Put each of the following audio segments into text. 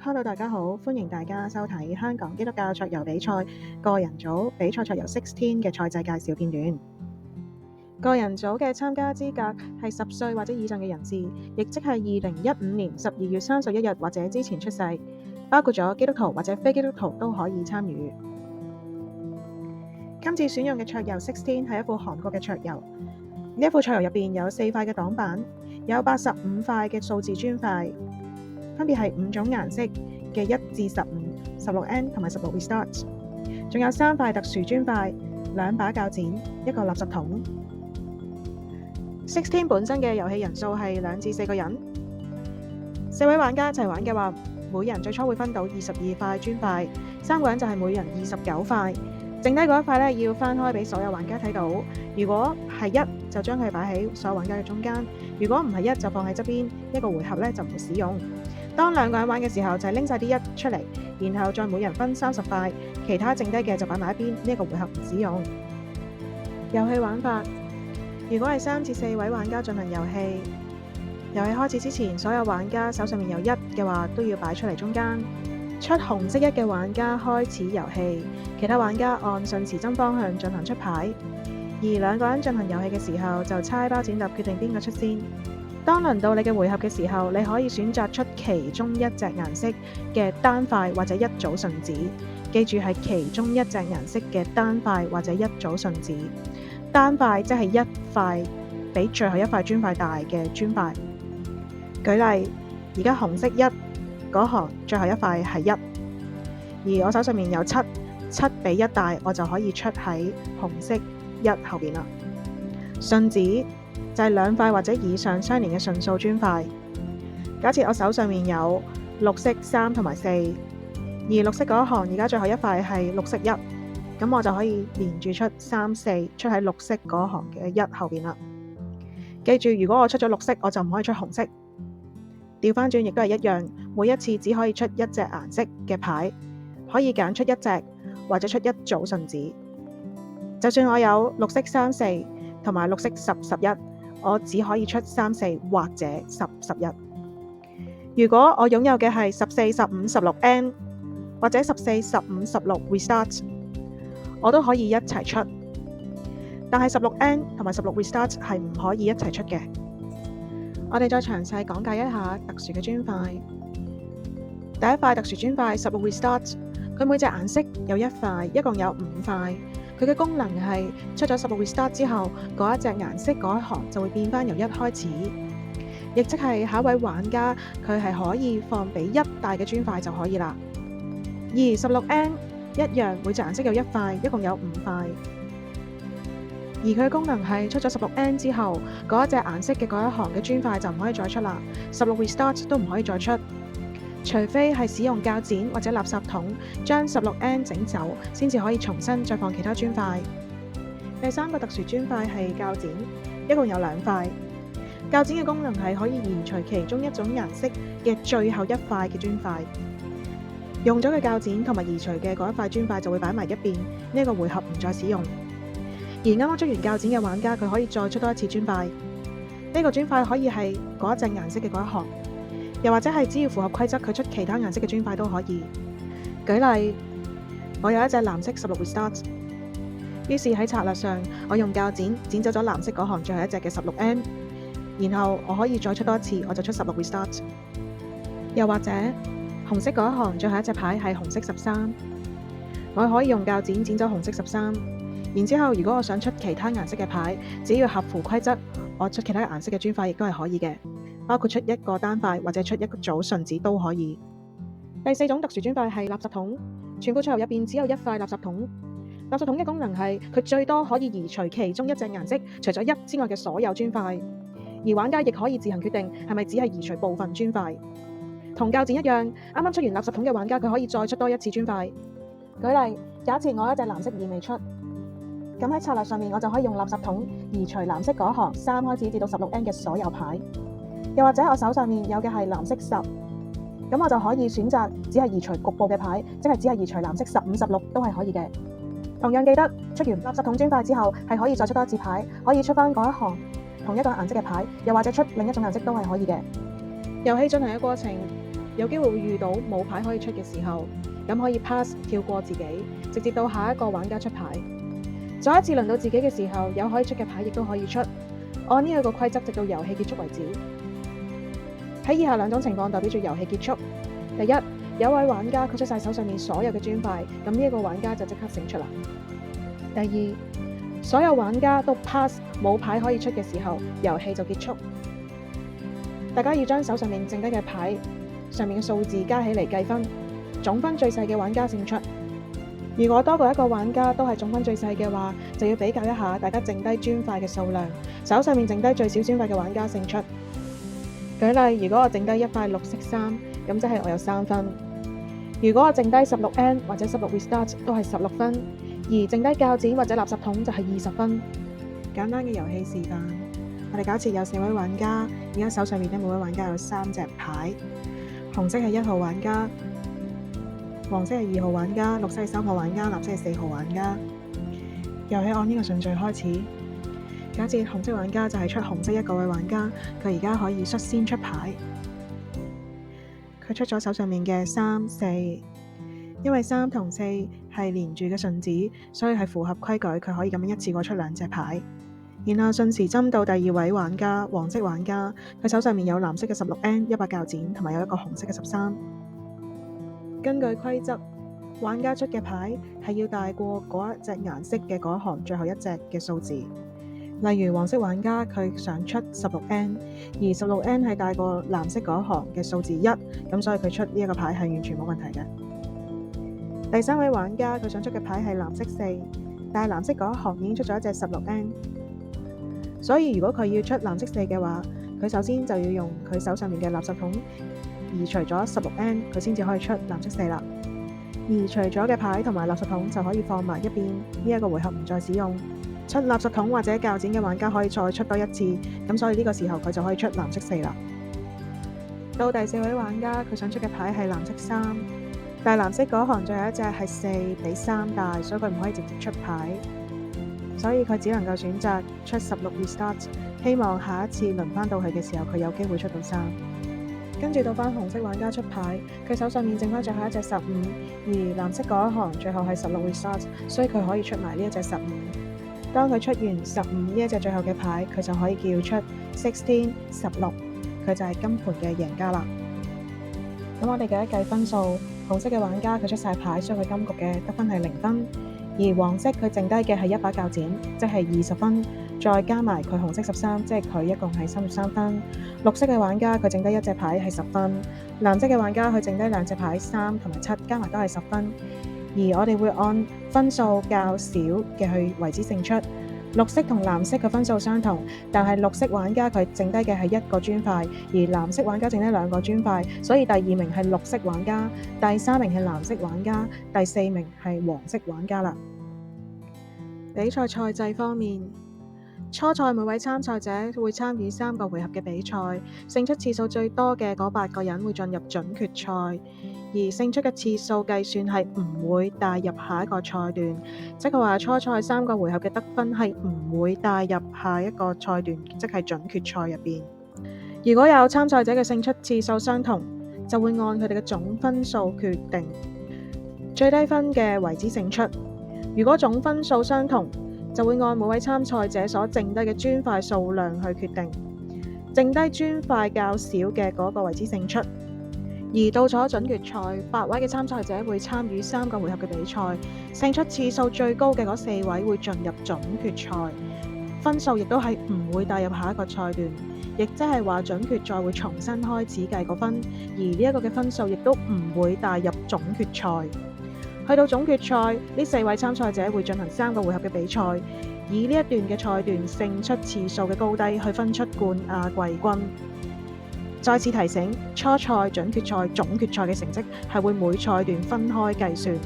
Hello，大家好，歡迎大家收睇香港基督教桌遊比賽個人組比賽桌遊16嘅賽制介紹片段。個人組嘅參加資格係10歲或者以上嘅人士，亦即係2015年12月31日或者之前出世，包括咗基督徒或者非基督徒都可以參與。今次選用嘅桌遊16係一副韓國嘅桌遊，呢一副桌遊入邊有4塊嘅擋板，有85塊嘅數字磚塊。分別係5種顏色嘅1至15、16N 同埋16 Restart， 仲有3塊特殊磚塊、2把鉸剪、1個垃圾桶。16本身嘅遊戲人數係2至4個人，4位玩家一齊玩嘅話，每人最初會分到22塊磚塊，3個人就係每人29塊，剩低嗰一塊咧要翻開俾所有玩家睇到。如果係1就將佢擺喺所有玩家嘅中間，如果唔係1就放喺側邊，一個回合咧就唔會使用。當2個人玩嘅時候，就係拎晒啲1出嚟，然後再每人分30塊，其他剩低嘅就擺埋一邊，呢一個回合唔使用。遊戲玩法，如果係3至4位玩家進行遊戲，遊戲開始之前，所有玩家手上面有1嘅話，都要擺出嚟中間。出紅色1嘅玩家開始遊戲，其他玩家按順時針方向進行出牌。而2個人進行遊戲嘅時候，就猜包剪揼決定邊個出先。當輪到你嘅回合嘅時候，你可以選擇出其中1隻顏色嘅單塊或者1組順子，記住係其中1隻顏色嘅單塊或者1組順子。單塊即係1塊比最後1塊磚塊大嘅磚塊。舉例，而家紅色1嗰行最後1塊係1，而我手上面有7比1大，我就可以出喺紅色1後邊啦。順子就係2塊或者以上相連嘅順數磚塊。假設我手上面有綠色3同埋4，而綠色嗰一行而家最後1塊係綠色1，咁我就可以連住出3、4出喺綠色嗰行嘅1後邊啦。記住，如果我出咗綠色，我就唔可以出紅色。調翻轉亦都係一樣，每一次只可以出1隻顏色嘅牌，可以揀出1隻或者出1組順子。就算我有綠色3、4同埋綠色10、11，我只可以出3、4或者10、11。如果我擁有嘅係14、15、16N 或者14、15、16 Restart， 我都可以一齊出。但係16N 同埋16 Restart 係唔可以一齊出嘅。我哋再詳細講解一下特殊嘅磚塊。第一塊特殊磚塊16 Restart， 佢每隻顏色有1塊，一共有5塊。佢嘅功能係出咗16 Restart 之後，嗰一隻顏色嗰一行就會變翻由1開始，亦即係下一位玩家佢係可以放比1大嘅磚塊就可以啦。而16N 一樣，每隻顏色有1塊，一共有5塊。而佢嘅功能係出咗16N 之後，嗰一隻顏色嘅嗰一行嘅磚塊就唔可以再出啦，16 Restart 都唔可以再出，除非係使用鉸剪或者垃圾桶將16N 整走，先至可以重新再放其他磚塊。第3個特殊磚塊係鉸剪，一共有2塊。鉸剪嘅功能係可以移除其中一種顏色嘅最後1塊嘅磚塊。用咗嘅鉸剪同埋移除嘅嗰一塊磚塊就會擺埋一邊，呢一個回合唔再使用。而啱啱出完鉸剪嘅玩家，佢可以再出多一次磚塊。呢個磚塊可以係嗰一隻顏色嘅嗰一行，又或者係只要符合規則，佢出其他顏色嘅磚塊都可以。舉例，我有一隻藍色16 Restart， 於是喺策略上，我用鉸剪剪走咗藍色嗰行最後一隻嘅16N， 然後我可以再出多一次，我就出16 Restart。又或者紅色嗰一行最後一隻牌係紅色13，我可以用鉸剪剪走紅色13。然之後，如果我想出其他顏色嘅牌，只要合乎規則，我出其他顏色嘅磚塊亦都係可以嘅，包括出一個單塊或者出一個組順子都可以。第4種特殊磚塊係垃圾桶，全部桌遊入邊只有1塊垃圾桶。垃圾桶嘅功能係佢最多可以移除其中一隻顏色，除咗1之外嘅所有磚塊，而玩家亦可以自行決定係咪只係移除部分磚塊。同鉸剪一樣，啱啱出完垃圾桶嘅玩家佢可以再出多一次磚塊。舉例，假設我一隻藍色2未出。咁喺策略上面，我就可以用垃圾桶移除藍色嗰行3開始至到16N 嘅所有牌。又或者我手上面有嘅係藍色10，咁我就可以選擇只係移除局部嘅牌，即係只係移除藍色15、16都係可以嘅。同樣記得出完垃圾桶磚塊之後，係可以再出多一次牌，可以出翻嗰一行同一個顏色嘅牌，又或者出另一種顏色都係可以嘅。遊戲進行嘅過程有機會會遇到冇牌可以出嘅時候，咁可以 pass 跳過自己，直接到下一個玩家出牌。再一次輪到自己嘅時候，有可以出嘅牌亦都可以出，按呢一個規則直到遊戲結束為止。喺以下兩種情況代表住遊戲結束。第一，有一位玩家佢出晒手上面所有嘅磚塊，咁呢一個玩家就即刻勝出啦。第二，所有玩家都 pass 冇牌可以出嘅時候，遊戲就結束。大家要將手上面剩低嘅牌上面嘅數字加起嚟計分，總分最細嘅玩家勝出。如果多過一個玩家都係總分最細嘅話，就要比較一下大家剩低磚塊嘅數量，手上面剩低最少磚塊嘅玩家勝出。舉例，如果我剩低一塊綠色衫，咁即係我有3分。如果我剩低16N 或者16 restart 都係16分，而剩低鉸剪或者垃圾桶就係20分。簡單嘅遊戲示範，我哋假設有4位玩家，而家手上面咧每位玩家有3隻牌，紅色係1號玩家，黃色係2號玩家，綠色係3號玩家，藍色係4號玩家。遊戲按呢個順序開始。假設紅色玩家就係出紅色嗰位玩家，佢而家可以率先出牌。佢出咗手上面嘅3、4，因為3同4係連住嘅順子，所以係符合規矩，佢可以咁樣一次過出2隻牌。然後順時針到第2位玩家，黃色玩家，佢手上面有藍色嘅16N、100鉸剪，同埋有一個紅色嘅13。根據規則，玩家出嘅牌係要大過嗰一隻顏色嘅嗰行最後一隻嘅數字。例如黃色玩家佢想出16N，而16N 係大過藍色嗰行嘅數字1，咁所以佢出呢一個牌係完全冇問題嘅。第3位玩家佢想出嘅牌係藍色4，但係藍色嗰行已經出咗一隻16N，所以如果佢要出藍色4嘅話，佢首先就要用佢手上面嘅垃圾桶移除咗16N，佢先至可以出藍色4啦。移除咗嘅牌同埋垃圾桶就可以放埋一邊，呢一個回合唔再使用。出垃圾桶或者鉸剪嘅玩家可以再出多一次，咁所以呢個時候佢就可以出藍色4啦。到第4位玩家，佢想出嘅牌係藍色3，但係藍色嗰行最後一隻係4比3大，所以佢唔可以直接出牌，所以佢只能夠選擇出16 restart， 希望下一次輪返到佢嘅時候，佢有機會出到3。跟住到返紅色玩家出牌，佢手上面剩返最後一隻15，而藍色嗰一行最後係16 restart， 所以佢可以出埋呢一隻15。當佢出完15呢一隻最後嘅牌，佢就可以叫出16，佢就係今盤嘅贏家啦。咁我哋計一計分數，紅色嘅玩家佢出晒牌，所以佢今局嘅得分係0分，而黃色佢剩低嘅係100鉸剪，即係20分，再加埋佢紅色13，即係佢一共係33分。綠色嘅玩家佢剩低一隻牌係10分，藍色嘅玩家佢剩低2隻牌3同埋7，加埋都係10分。而我哋會按分數較少嘅去為之勝出。綠色同藍色嘅分數相同，但係綠色玩家佢剩低嘅係1個磚塊，而藍色玩家剩低2個磚塊，所以第2名係綠色玩家，第3名係藍色玩家，第4名係黃色玩家啦。比賽賽制方面，初賽每位參賽者會參與3個回合嘅比賽，勝出次數最多嘅嗰8個人會進入準決賽。而勝出嘅次數計算係唔會帶入下一個賽段，即係話初賽3個回合嘅得分係唔會帶入下一個賽段，即係準決賽入邊。如果有參賽者嘅勝出次數相同，就會按佢哋嘅總分數決定最低分嘅為之勝出。如果總分數相同，就會按每位參賽者所剩低嘅磚塊數量去決定，剩低磚塊較少嘅嗰個為之勝出。而到咗準決賽，8位嘅參賽者會參與3個回合嘅比賽，勝出次數最高嘅嗰4位會進入總決賽，分數亦都係唔會帶入下一個賽段，亦即係話準決賽會重新開始計個分，而呢一個嘅分數亦都唔會帶入總決賽。去到總決賽，呢4位參賽者會進行3個回合嘅比賽，以呢一段嘅賽段勝出次數嘅高低去分出冠亞季軍。再次提醒，初賽、準決賽、總決賽嘅成績係會每賽段分開計算，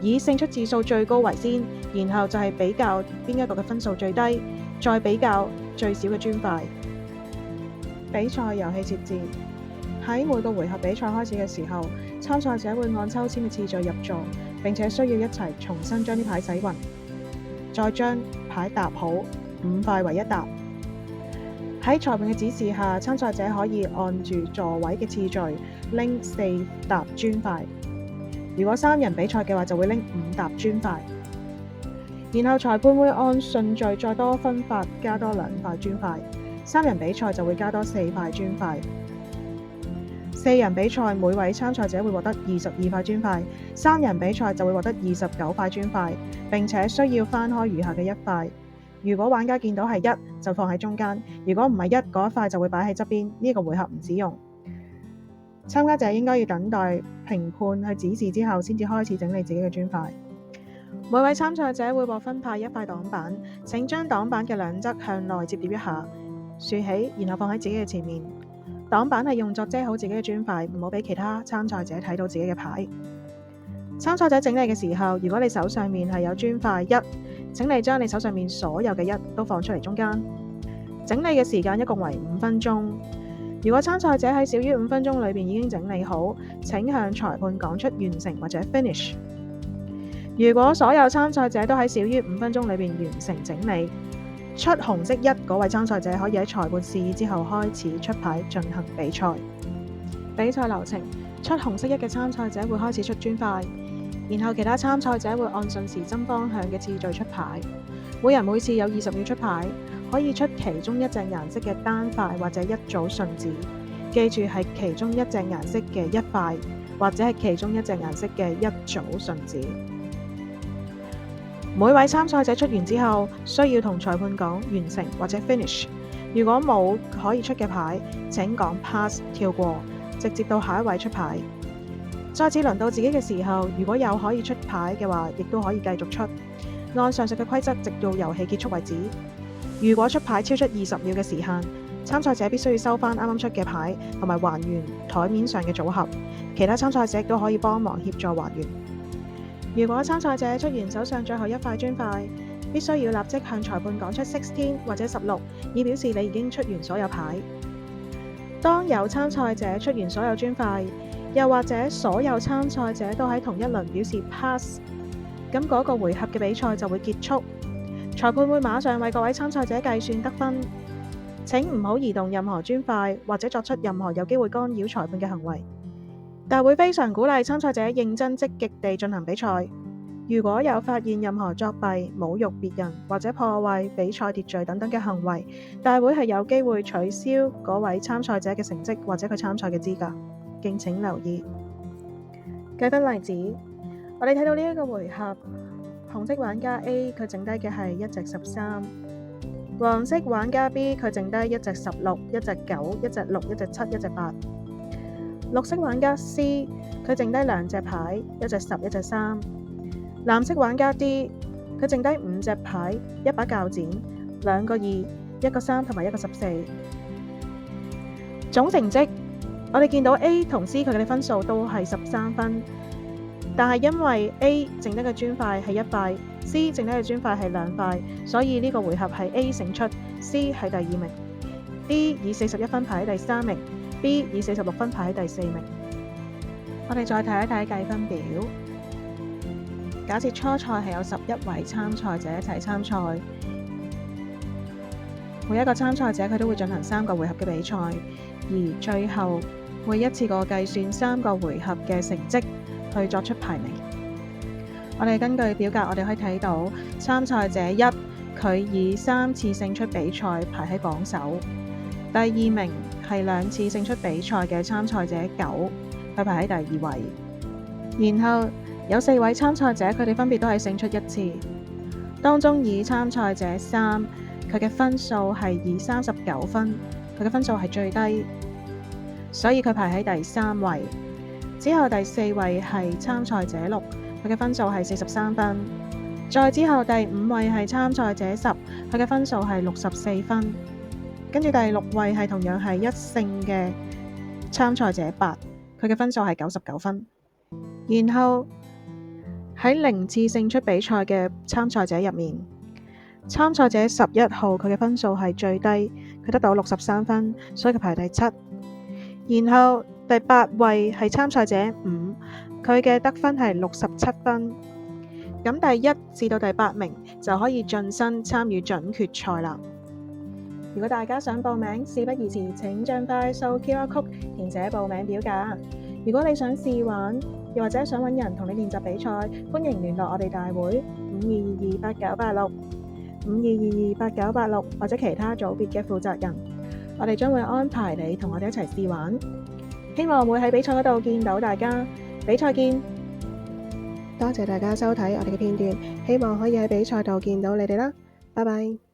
以勝出次數最高為先，然後就係比較邊一個嘅分數最低，再比較最少嘅磚塊。比賽遊戲設置，喺每個回合比賽開始嘅時候，參賽者會按抽籤嘅次序入座，並且需要一齊重新將啲牌洗勻，再將牌搭好，5塊為一沓。喺裁判嘅指示下，參賽者可以按住座位嘅次序拎4沓磚塊。如果3人比賽嘅話，就會拎5沓磚塊。然後裁判會按順序再多分法加多2塊磚塊。3人比賽就會加多4塊磚塊。4人比賽每位參賽者會獲得22塊磚塊，3人比賽就會獲得29塊磚塊，並且需要翻開餘下嘅1塊。如果玩家見到係1，就放喺中間；如果唔係1，嗰一塊就會擺喺側邊。呢個回合唔使用。參加者應該要等待評判去指示之後，先至開始整理自己嘅磚塊。每位參賽者會獲分派1塊擋板，請將擋板嘅兩側向內摺疊一下，豎起，然後放喺自己嘅前面。擋板係用作遮好自己嘅磚塊，唔好俾其他參賽者睇到自己嘅牌。參賽者整理嘅時候，如果你手上面係有磚塊1，請你將你手上面所有嘅1都放出嚟中間。整理嘅時間一共為5分鐘。如果參賽者喺少於5分鐘裏面已經整理好，請向裁判講出完成或者 finish。如果所有參賽者都喺少於5分鐘裏面完成整理，出紅色1嗰位參賽者可以喺裁判示意之後開始出牌進行比賽。比賽流程：出紅色1嘅參賽者會開始出磚塊，然後其他參賽者會按順時針方向嘅次序出牌。每人每次有20秒出牌，可以出其中一隻顏色嘅單塊或者一組順子。記住係其中一隻顏色嘅1塊，或者係其中一隻顏色嘅一組順子。每位參賽者出完之後，需要同裁判講完成或者 finish。如果冇可以出嘅牌，請講 pass 跳過，直接到下一位出牌。再次輪到自己嘅時候，如果有可以出牌嘅話，亦都可以繼續出。按上述嘅規則，直到遊戲結束為止。如果出牌超出20秒嘅時限，參賽者必須要收返啱啱出嘅牌，同埋還原台面上嘅組合。其他參賽者亦都可以幫忙協助還原。如果參賽者出完手上最後1塊磚塊，必須要立即向裁判講出16或者16，以表示你已經出完所有牌。當有參賽者出完所有磚塊，又或者所有參賽者都喺同一輪表示 pass， 咁嗰個回合嘅比賽就會結束。裁判會馬上為各位參賽者計算得分。請唔好移動任何磚塊，或者作出任何有機會干擾裁判嘅行為。但會非常鼓勵參賽者認真積極地進行比賽。如果有發現任何作弊、侮辱別人或者破壞比賽秩序等等嘅行為，大會係有機會取消嗰位參賽者嘅成績或者佢參賽嘅資格。敬請留意。計分例子，我哋睇到呢一個回合，紅色玩家 A 佢剩低嘅係一隻13，黃色玩家 B 佢剩低一隻16、一隻9、一隻6、一隻7、一隻8。綠色玩家 C 佢剩低2隻牌，一隻10、一隻3。藍色玩家 D 佢剩低5隻牌，一把鉸剪、2個2、一個3同埋一個14。總成績我哋見到 A 同 C 佢哋嘅分數都係13分，但係因為 A 剩低嘅磚塊係1塊，C 剩低嘅磚塊係2塊，所以呢個回合係 A 勝出， C 係第2名， D 以41分排喺第3名， B 以46分排喺第4名。我哋再睇一睇計分表。假設初賽係有11位參賽者一齊參賽，每一個參賽者佢都會進行3個回合嘅比賽，而最後會一次過計算3個回合嘅成績去作出排名。我哋根據表格，我哋可以睇到參賽者1，佢以3次勝出比賽排喺榜首。第2名係2次勝出比賽嘅參賽者9，佢排喺第2位。然後有4位參賽者，佢哋分別都係勝出1次。當中以參賽者3，佢嘅分數係以39分，佢嘅分數係最低，所以佢排喺第3位。之後第4位係參賽者6，佢嘅分數係43分。再之後第5位係參賽者10，佢嘅分數係64分。跟住第6位係同樣係1勝嘅參賽者8，佢嘅分數係99分。然後喺0次勝出比賽嘅參賽者入面，參賽者11號佢嘅分數係最低，佢得到63分，所以佢排第7。然後第8位係參賽者5，佢嘅得分係67分。咁第1至到第8名就可以晉身參與準決賽啦。如果大家想報名，事不宜遲，請盡快掃 QR Code 填寫報名表格。如果你想試玩，又或者想揾人同你練習比賽，歡迎聯絡我哋大會52228986、52228986或者其他組別嘅負責人，我哋將會安排你同我哋一齊試玩。希望會喺比賽嗰度見到大家，比賽見！多謝大家收睇我哋嘅片段，希望可以喺比賽度見到你哋啦，拜拜。